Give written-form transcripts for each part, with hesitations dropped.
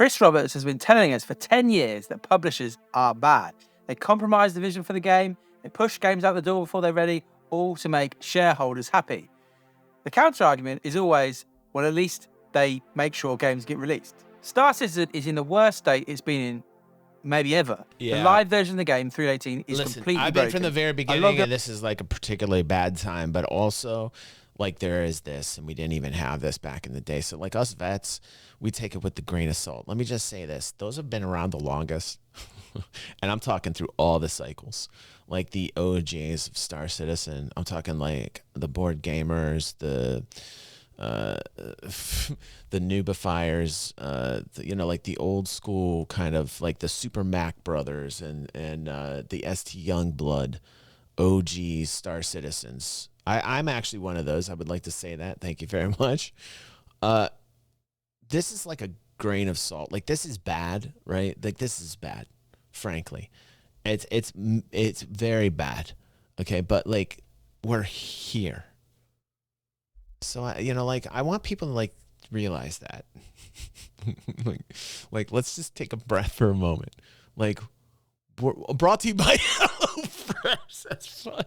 Chris Roberts has been telling us for 10 years that publishers are bad. They compromise the vision for the game, they push games out the door before they're ready, all to make shareholders happy. The counter-argument is always, well, at least they make sure games get released. Star Citizen is in the worst state it's been in maybe ever. Yeah. The live version of the game, 318, is completely I've broken. been from the very beginning, and this is like a particularly bad time, but also like there is this, and we didn't even have this back in the day. So like us vets, we take it with the grain of salt. Let me just say this. Those have been around the longest, and I'm talking through all the cycles, like the OGs of Star Citizen. I'm talking like the board gamers, the noobifiers, like the old school kind of like the Super Mac brothers and the ST Youngblood OG Star Citizens. I'm actually one of those. I would like to say that. Thank you very much. This is like a grain of salt. Like this is bad, right? Like this is bad, frankly. It's very bad. Okay, but like we're here. So I want people to like realize that. like let's just take a breath for a moment. Like we're brought to you by HelloFresh. That's fun.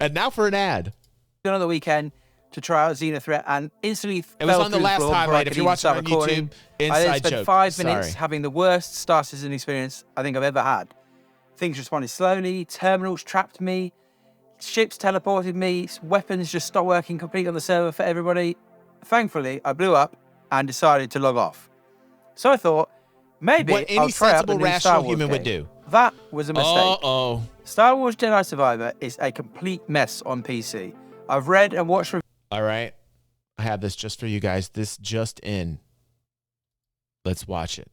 And now for an ad. On the weekend to try out Xena Threat and instantly it was on the last highlight. If you're watching on YouTube, inside I then spent joke. 5 minutes having the worst Star Citizen experience I think I've ever had. Things responded slowly, terminals trapped me, ships teleported me, weapons just stopped working completely on the server for everybody. Thankfully, I blew up and decided to log off. So I thought, maybe what I'll any try out the sensible new rational Star Wars human game. would do. That was a mistake. Uh-oh. Star Wars Jedi Survivor is a complete mess on PC. I've read and watched reviews. All right. I have this just for you guys. This just in. Let's watch it.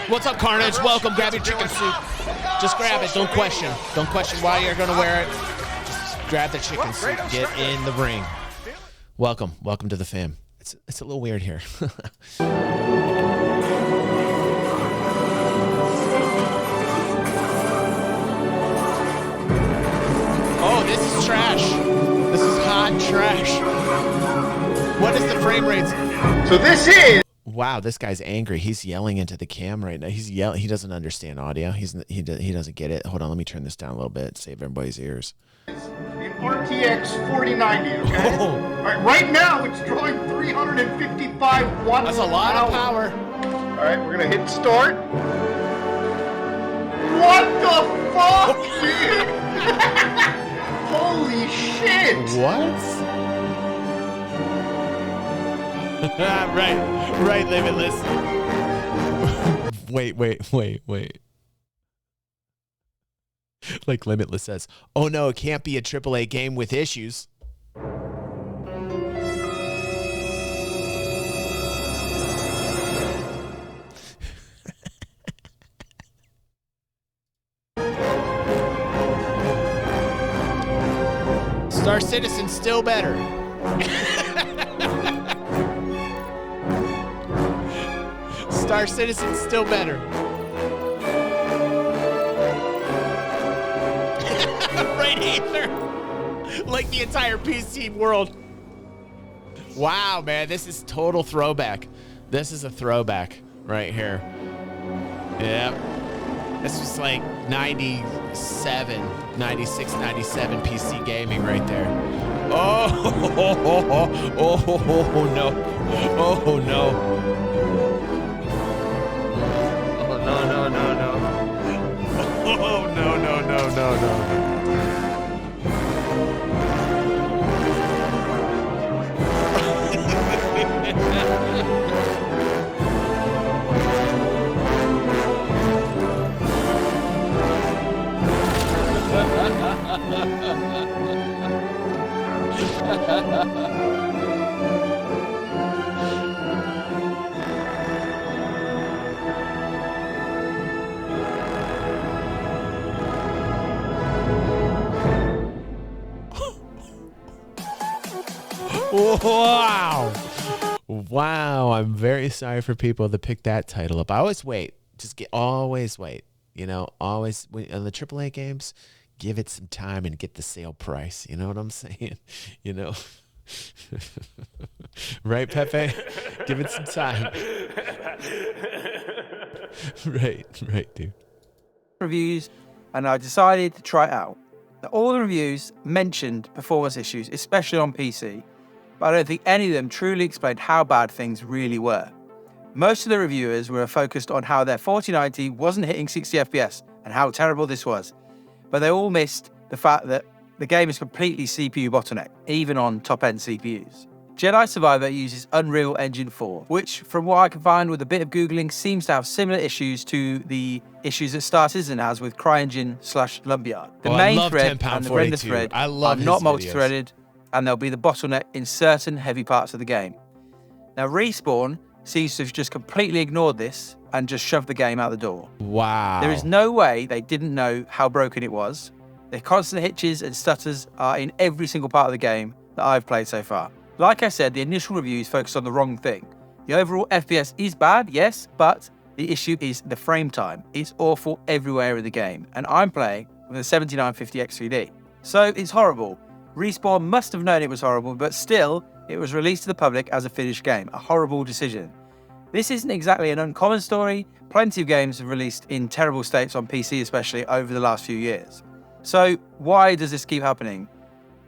What's up, Carnage? Welcome. Grab your chicken soup. Just grab it. Don't question. Don't question why you're going to wear it. Just grab the chicken soup. Get in the ring. Welcome. Welcome to the fam. It's a little weird here. Oh, this is trash. This is hot trash. What is the frame rates? So this is... Wow, this guy's angry. He's yelling into the cam right now. He's yelling. He doesn't understand audio. He doesn't get it. Hold on, let me turn this down a little bit. Save everybody's ears. The RTX 4090, okay? Oh. All right now it's drawing 355 watts. That's a lot of power. All right, we're gonna hit start. What the fuck, dude? Holy shit! What? right, Limitless. Wait. Like Limitless says, oh no, it can't be a AAA game with issues. Star Citizen still better. Star Citizen's still better. Right here. Like the entire PC world. Wow, man, this is total throwback. This is a throwback right here. Yep. This was like 97, 96, 97 PC gaming right there. Oh, no. Oh, no. No. Wow. I'm very sorry for people that pick that title up. I always wait. Just always wait. Always on the AAA games, give it some time and get the sale price. You know what I'm saying? You know, right, Pepe? Give it some time. right, dude. Reviews, and I decided to try it out. Now, all the reviews mentioned performance issues, especially on PC, but I don't think any of them truly explained how bad things really were. Most of the reviewers were focused on how their 4090 wasn't hitting 60 FPS and how terrible this was, but they all missed the fact that the game is completely CPU bottleneck, even on top-end CPUs. Jedi Survivor uses Unreal Engine 4, which, from what I can find with a bit of Googling, seems to have similar issues to the issues that Star Citizen has with CryEngine/Lumberyard. The main thread and the render thread are not multi-threaded, and there'll be the bottleneck in certain heavy parts of the game. Now, Respawn seems to have just completely ignored this and just shoved the game out the door. Wow. There is no way they didn't know how broken it was. The constant hitches and stutters are in every single part of the game that I've played so far. Like I said, the initial reviews focused on the wrong thing. The overall FPS is bad, yes, but the issue is the frame time. It's awful everywhere in the game, and I'm playing with a 7950 X3D. So it's horrible. Respawn must have known it was horrible, but still, it was released to the public as a finished game. A horrible decision. This isn't exactly an uncommon story. Plenty of games have released in terrible states on PC, especially over the last few years. So why does this keep happening?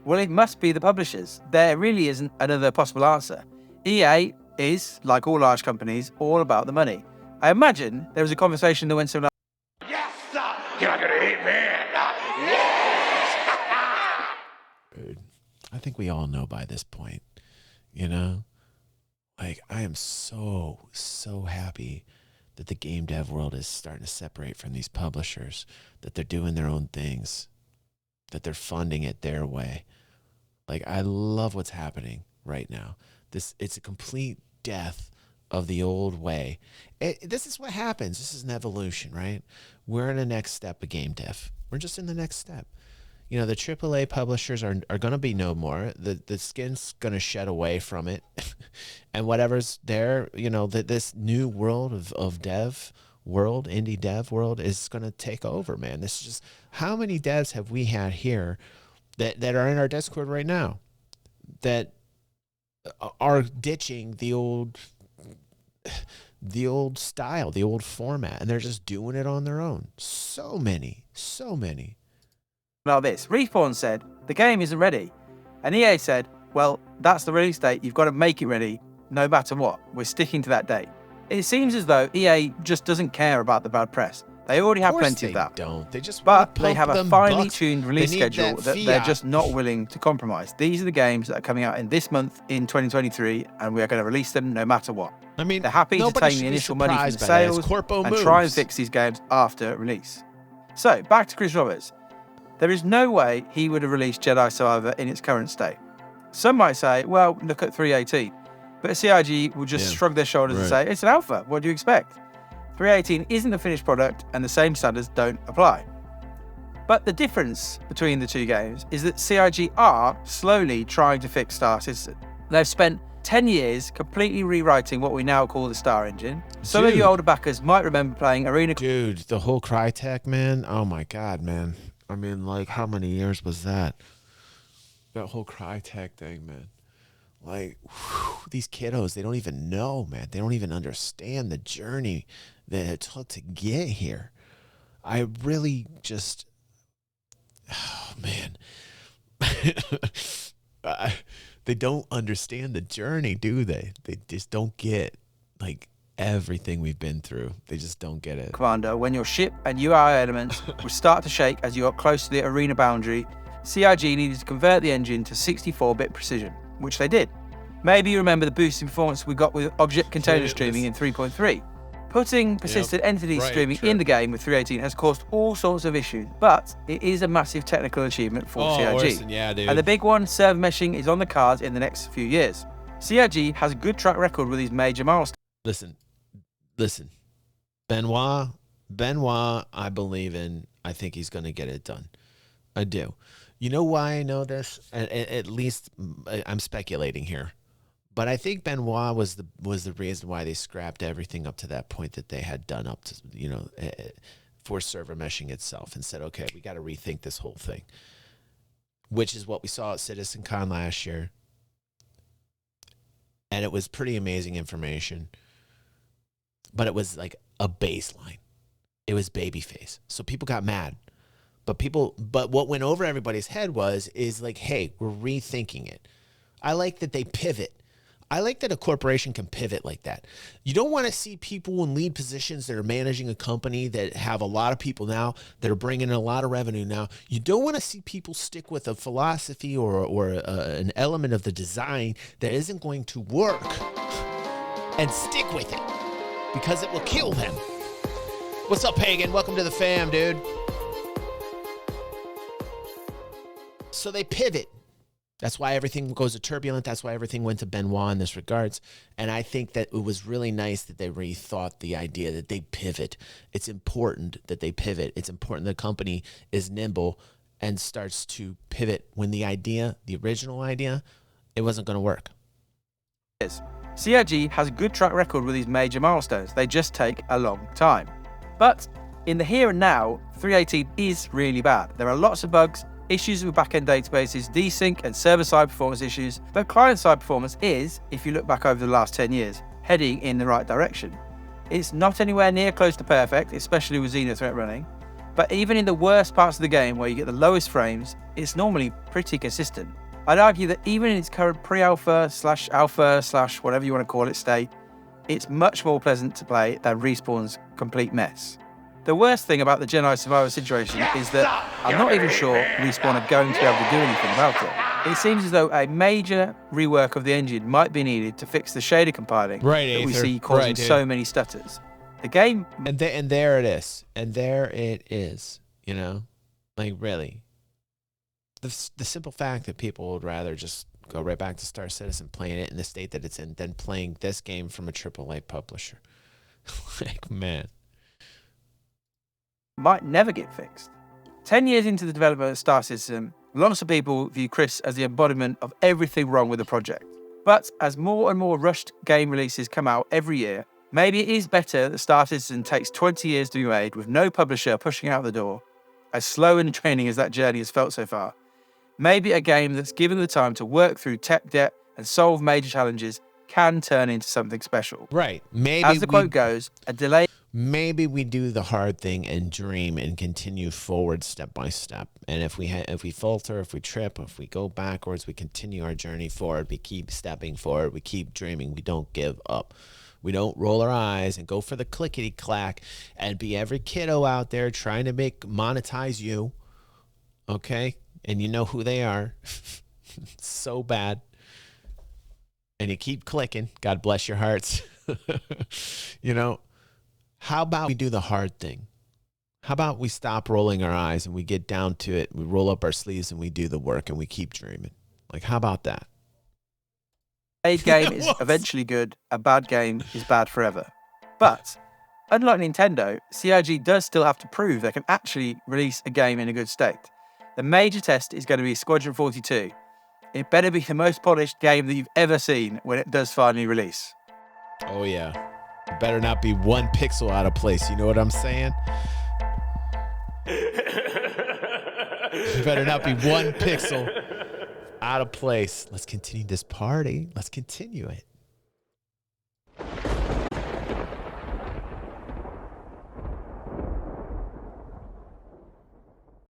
Well, it must be the publishers. There really isn't another possible answer. EA is, like all large companies, all about the money. I imagine there was a conversation that went something like, Yes, sir. You're not gonna hit me. Yes. Dude, I think we all know by this point, Like, I am so happy that the game dev world is starting to separate from these publishers, that they're doing their own things, that they're funding it their way. Like, I love what's happening right now. It's a complete death of the old way. This is what happens. This is an evolution, right? We're in the next step of game dev. We're just in the next step. The AAA publishers are going to be no more. The skin's going to shed away from it. And whatever's there, this new world of dev world, indie dev world, is going to take over, man. This is just, how many devs have we had here that are in our Discord right now that are ditching the old style, the old format, and they're just doing it on their own? So many. Now this, Respawn said, the game isn't ready. And EA said, well, that's the release date, you've got to make it ready, no matter what. We're sticking to that date. It seems as though EA just doesn't care about the bad press. They already have plenty of that. Don't. They just But they have a finely bucks. tuned release schedule that they're just not willing to compromise. These are the games that are coming out in this month in 2023, and we are going to release them no matter what. I mean, they're happy to take the initial money from the sales and try and fix these games after release. So, back to Chris Roberts. There is no way he would have released Jedi Survivor in its current state. Some might say, well, look at 318. But CIG will just shrug their shoulders and say, it's an alpha, what do you expect? 318 isn't a finished product and the same standards don't apply. But the difference between the two games is that CIG are slowly trying to fix Star Citizen. They've spent 10 years completely rewriting what we now call the Star Engine. Some of you older backers might remember playing Arena... Dude, the whole Crytek, man. Oh my God, man. I mean, like, how many years was that? That whole Crytek thing, man. Like, these kiddos, they don't even know, man. They don't even understand the journey that it took to get here. I really just... Oh, man. They don't understand the journey, do they? They just don't get, like, everything we've been through. They just don't get it. Commander, when your ship and UI elements would start to shake as you got close to the arena boundary, CIG needed to convert the engine to 64-bit precision, which they did. Maybe you remember the boost in performance we got with object container streaming in 3.3. Putting persistent entity streaming in the game with 318 has caused all sorts of issues, but it is a massive technical achievement for CIG. And the big one, server meshing, is on the cards in the next few years. CIG has a good track record with these major milestones. Listen. Benoit, I believe in. I think he's going to get it done. I do. You know why I know this? At least I'm speculating here. But I think Benoit was the reason why they scrapped everything up to that point that they had done up to, for server meshing itself, and said, okay, we got to rethink this whole thing, which is what we saw at CitizenCon last year. And it was pretty amazing information, but it was like a baseline. It was babyface. So people got mad. But what went over everybody's head is like, hey, we're rethinking it. I like that they pivot. I like that a corporation can pivot like that. You don't want to see people in lead positions that are managing a company that have a lot of people now, that are bringing in a lot of revenue now. You don't want to see people stick with a philosophy or an element of the design that isn't going to work and stick with it, because it will kill them. What's up, Pagan? Welcome to the fam, dude. So they pivot. That's why everything goes to turbulent. That's why everything went to Benoit in this regards. And I think that it was really nice that they rethought the idea that they pivot. It's important that they pivot. It's important the company is nimble and starts to pivot when the original idea, it wasn't going to work. CIG has a good track record with these major milestones. They just take a long time. But in the here and now, 3.18 is really bad. There are lots of bugs, issues with back-end databases, desync and server-side performance issues, but client-side performance is, if you look back over the last 10 years, heading in the right direction. It's not anywhere near close to perfect, especially with Xeno threat running, but even in the worst parts of the game where you get the lowest frames, it's normally pretty consistent. I'd argue that even in its current pre-alpha / alpha / whatever you want to call it state, it's much more pleasant to play than Respawn's complete mess. The worst thing about the Jedi Survivor situation is that I'm not even sure Respawn are going to be able to do anything about it. It seems as though a major rework of the engine might be needed to fix the shader compiling that we see causing so many stutters. The game... And there it is. And there it is. Like, really. The simple fact that people would rather just go right back to Star Citizen, playing it in the state that it's in, than playing this game from a AAA publisher. Like, man. Might never get fixed. 10 years into the development of Star Citizen, lots of people view Chris as the embodiment of everything wrong with the project. But as more and more rushed game releases come out every year, maybe it is better that Star Citizen takes 20 years to be made with no publisher pushing out the door, as slow and draining as that journey has felt so far. Maybe a game that's given the time to work through tech debt and solve major challenges can turn into something special. Right. Maybe, as the quote goes, a delay... Maybe we do the hard thing and dream and continue forward step by step. And if we falter, if we trip, if we go backwards, we continue our journey forward. We keep stepping forward. We keep dreaming. We don't give up. We don't roll our eyes and go for the clickety clack and be every kiddo out there trying to monetize you. Okay? And you know who they are. So bad. And you keep clicking. God bless your hearts. How about we do the hard thing? How about we stop rolling our eyes and we get down to it, we roll up our sleeves and we do the work and we keep dreaming? Like, how about that? A game is eventually good, a bad game is bad forever. But, unlike Nintendo, CIG does still have to prove they can actually release a game in a good state. The major test is going to be Squadron 42. It better be the most polished game that you've ever seen when it does finally release. Oh yeah. It better not be one pixel out of place. You know what I'm saying? It better not be one pixel out of place. Let's continue this party. Let's continue it.